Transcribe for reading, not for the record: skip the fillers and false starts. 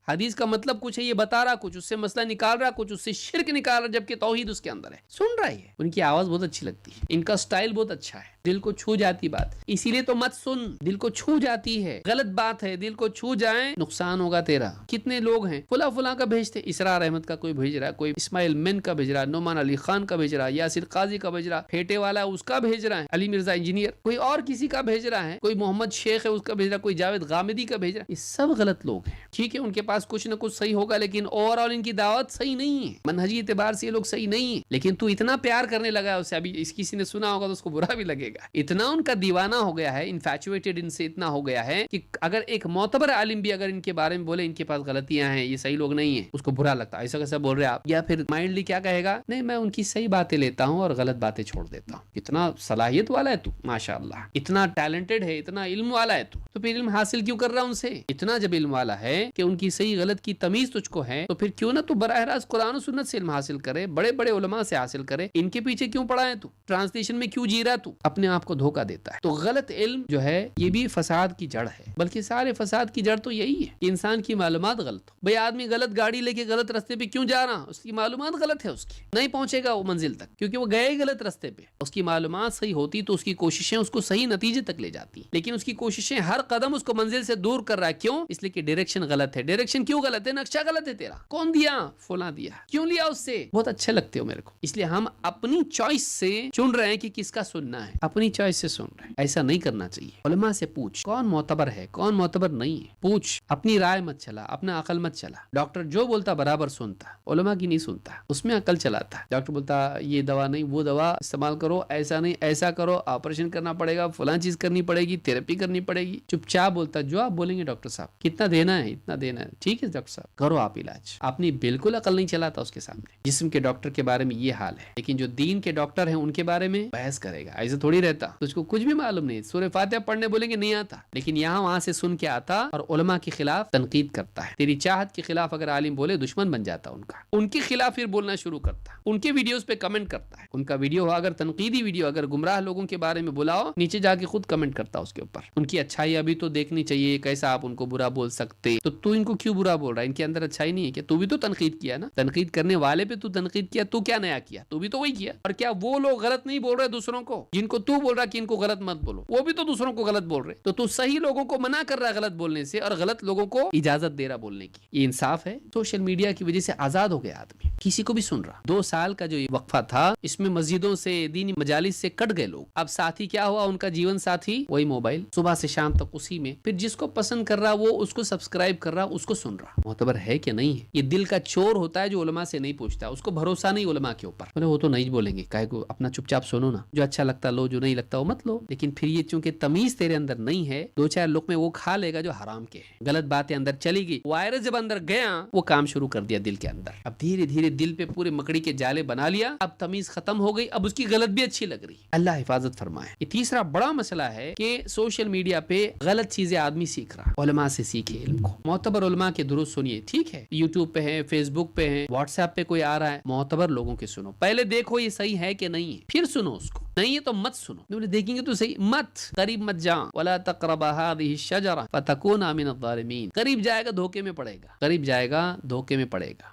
حدیث کا مطلب کچھ ہے، یہ بتا رہا کچھ، اس سے مسئلہ نکال رہا کچھ، اس سے شرک نکال رہا جبکہ توحید اس کے اندر ہے، سن رہا ہے۔ ان کی آواز بہت اچھی لگتی ہے، ان کا سٹائل بہت اچھا ہے، دل کو چھو جاتی بات، اسی لیے تو مت سن، دل کو چھو جاتی ہے، غلط بات ہے، دل کو چھو جائیں نقصان ہوگا تیرا۔ کتنے لوگ ہیں فلاں کا بھیجتے، اسرار احمد کا کوئی بھیج رہا ہے، کوئی اسماعیل مین کا بھیج رہا ہے، نعمان علی خان کا بھیج رہا ہے، یاسر قاضی کا بھیج رہا ہے، پھیٹے والا اس کا بھیج رہا ہے، علی مرزا انجینئر، کوئی اور کسی کا بھیج رہا ہے، کوئی محمد شیخ ہے اس کا بھیج رہا ہے، کوئی جاوید غامدی کا بھیج رہا ہے۔ یہ سب غلط لوگ ہیں، ٹھیک ہے، ان کے پاس کچھ نہ کچھ صحیح ہوگا لیکن اوور آل ان کی دعوت صحیح نہیں ہے، منہجی اعتبار سے یہ لوگ صحیح نہیں ہیں، لیکن تو اتنا پیار کرنے لگا ہے اسے، ابھی اس کسی نے سنا ہوگا تو اس کو برا بھی لگے گا، اتنا ان کا دیوانہ ہو گیا ہے، انفیچویٹڈ ان سے اتنا ہو گیا ہے کہ اگر ایک معتبر عالم بھی اگر ان کے بارے میں بولے ان کے پاس غلطیاں ہیں، یہ صحیح لوگ نہیں ہیں، اس کو برا لگتا ہے، ایسا کیسا بول رہے آپ، یا پھر مائنڈلی کیا کہے گا، نہیں میں ان کی صحیح باتیں لیتا ہوں اور غلط باتیں چھوڑ دیتا ہوں۔ اتنا صلاحیت والا ہے تو، ماشاءاللہ اتنا ٹیلنٹڈ ہے، اتنا علم والا ہے تو پھر علم حاصل کیوں کر رہا ان سے؟ اتنا جب علم والا ہے کہ ان کی صحیح غلط کی تمیز تجھ کو ہے تو پھر کیوں نہ تو براہ راست قرآن و سنت سے علم حاصل کرے، بڑے بڑے علماء سے حاصل کرے، ان کے پیچھے کیوں پڑا ہے تو؟ ٹرانسلیشن میں کیوں جی رہا تو؟ اپنے آپ کو دھوکہ دیتا ہے۔ تو غلط علم جو ہے یہ بھی فساد کی جڑ ہے، بلکہ سارے فساد کی جڑ تو یہی ہے کہ انسان کی معلومات غلط ہو۔ بھئی آدمی غلط گاڑی لے کے غلط راستے پہ کیوں جا رہا؟ اس کی معلومات غلط ہے، اس کی نہیں پہنچے گا وہ منزل تک، کیونکہ وہ گئے غلط راستے پہ۔ اس کی معلومات صحیح ہوتی تو اس کی کوششیں اس کو صحیح نتیجے تک لے جاتی، لیکن اس کی کوششیں ہر قدم اس کو منزل سے دور کر رہا ہے۔ کیوں؟ اس لیے کہ ڈائریکشن غلط ہے۔ ڈائریکشن کیوں غلط ہے؟ نقشہ غلط ہے تیرا۔ کون دیا؟ فلاں دیا۔ کیوں لیا اس سے؟ بہت اچھے لگتے ہو میرے کو، اس لیے ہم اپنی چوائس سے چن رہے ہیں کہ کس کا سننا ہے، اپنی چوائس سے سن رہے ہیں۔ ایسا نہیں کرنا چاہیے۔ علماء سے پوچھ کون معتبر ہے کون معتبر نہیں ہے، پوچھ، اپنی رائے مت چلا، اپنا عقل مت چلا۔ ڈاکٹر جو بولتا برابر سنتا، علماء کی نہیں سنتا، اس میں عقل چلاتا۔ ڈاکٹر بولتا یہ دوا نہیں وہ دوا استعمال کرو، ایسا نہیں ایسا کرو، آپریشن کرنا پڑے گا، فلاں چیز کرنی پڑے گی، تھراپی کرنی پڑے گی، چپ چاپ بولتا جو آپ بولیں گے ڈاکٹر صاحب کتنا دینا ہے اتنا دینا ہے، ٹھیک ہے ڈاکٹر صاحب کرو آپ علاج۔ اپنی بالکل عقل نہیں چلاتا اس کے سامنے۔ جسم کے ڈاکٹر کے بارے میں یہ حال ہے، لیکن جو دین کے ڈاکٹر ہیں ان کے بارے میں بحث کرے گا، ایسا تھوڑی رہتا، تجھ کو کچھ بھی معلوم نہیں، سورہ فاتحہ پڑھنے بولیں گے نہیں آتا، لیکن یہاں وہاں سے سن کے آتا اور علماء کے خلاف تنقید کرتا ہے۔ تیری چاہت کے خلاف اگر عالم بولے دشمن بن جاتا ان کا، ان کے خلاف پھر بولنا شروع کرتا، ان کے ویڈیوز پہ کمنٹ کرتا ہے، ان کا ویڈیو ہو اگر تنقیدی ویڈیو، اگر گمراہ لوگوں کے بارے میں بلاؤ نیچے جا کے خود کمنٹ کرتا اس کے اوپر، ان کی اچھائی ابھی تو دیکھنی چاہیے، کیسا آپ ان کو برا بول سکتے، تو ان کو کیوں برا بول رہا ہے؟ ان کے اندر اچھائی نہیں ہے کہ تو بھی تو تنقید کیا نا، تنقید کرنے والے پہ تو تنقید کیا، تو کیا نیا کیا؟ تو بھی تو وہی کیا۔ اور کیا وہ لوگ غلط نہیں بول رہے دوسروں کو جن کو تو بول رہا کہ ان کو غلط مت بولو، وہ بھی تو دوسروں کو غلط بول رہے، تو صحیح لوگوں کو منع کر رہا ہے غلط بولنے سے اور غلط لوگوں کو اجازت دے رہا بولنے کی۔ یہ انصاف ہے؟ سوشل میڈیا کی وجہ سے آزاد ہو گیا آدمی، کسی کو بھی سن رہا۔ 2 سال کا جو یہ وقفہ تھا اس میں مسجدوں سے دینی مجالس سے کٹ گئے لوگ، اب ساتھی کیا ہوا ان کا جیون ساتھی وہی موبائل، صبح سے شام تک اسی میں، پھر جس کو پسند کر رہا وہ اس کو سبسکرائب کر رہا، اس کو سن رہا۔ معتبر ہے کہ نہیں ہے؟ یہ دل کا چور ہوتا ہے جو علماء سے نہیں پوچھتا، اس کو بھروسہ نہیں علماء کے اوپر، وہ تو نہیں بولیں گے، کہے کو اپنا چپ چاپ سنو نا، جو اچھا لگتا لو، جو نہیں لگتا وہ مت لو، لیکن پھر یہ چونکہ تمیز تیرے اندر نہیں ہے، 2-4 لقمے وہ کھا لے گا جو حرام کے ہیں، غلط باتیں اندر چلی گئی، وائرس جب اندر گیا وہ کام شروع کر دیا دل کے اندر، اب دھیرے دھیرے دل پہ پورے مکڑی کے جالے بنا لیا، اب تمیز ختم ہو گئی، اب اس کی غلط بھی اچھی لگ رہی۔ اللہ حفاظت فرمائے۔ یہ تیسرا بڑا مسئلہ ہے کہ سوشل میڈیا پہ غلط چیزیں آدمی سیکھ رہا، علماء سے سیکھے علم کو، معتبر علماء کے دروس سنیے، ٹھیک ہے، یوٹیوب پہ ہے، فیس بک پہ ہے، واٹس ایپ پہ کوئی آ رہا ہے، معتبر لوگوں کے سنو، پہلے دیکھو یہ صحیح ہے کہ نہیں ہے، پھر سنو اس کو، نہیں ہے تو مت سنو، دیکھیں گے تو صحیح مت، قریب مت جا، ولا تقربا هذه الشجرة فتكونا من الظالمين، قریب جائے گا دھوکے میں پڑے گا، قریب جائے گا دھوکے میں پڑے گا۔